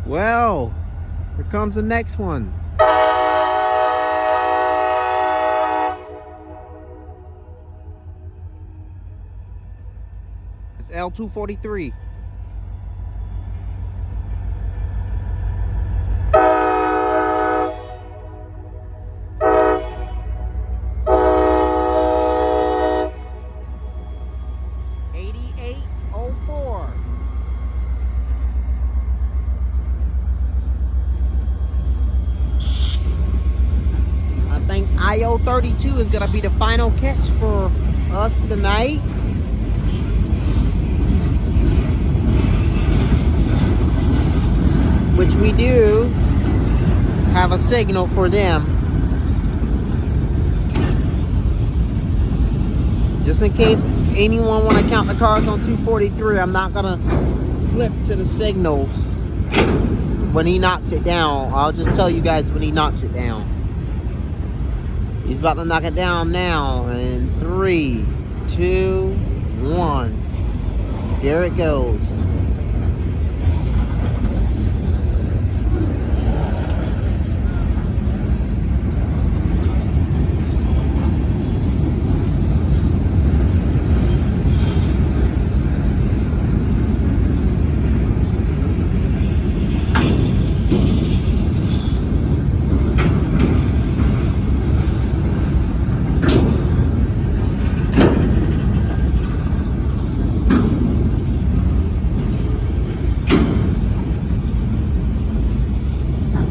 Well, here comes the next one. It's L243. I think L242 is gonna be the final catch for us tonight. Which we do have a signal for them. Just in case anyone want to count the cars on 243, I'm not gonna flip to the signals when he knocks it down. I'll just tell you guys when he knocks it down. He's about to knock it down now. In 3, 2, 1. There it goes.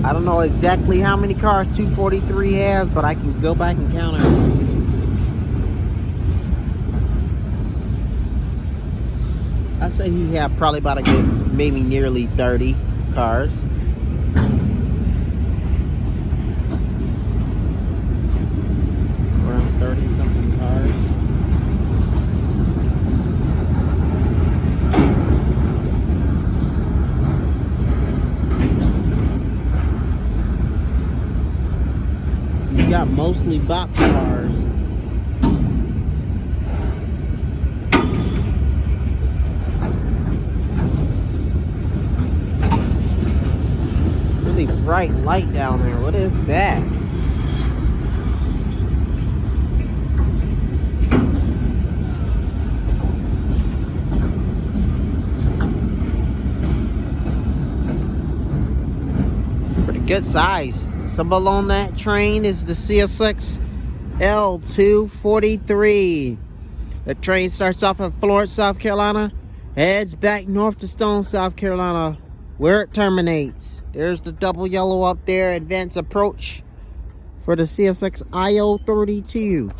I don't know exactly how many cars 243 has, but I can go back and count it. I say he had probably about a good, maybe nearly 30 cars. Around 30 something cars. You got mostly box cars. Really bright light down there. What is that? Pretty good size. Symbol on that train is the CSX L243. The train starts off at Florence, South Carolina, heads back north to Stone, South Carolina, where it terminates. There's the double yellow up there, advance approach for the CSX L32.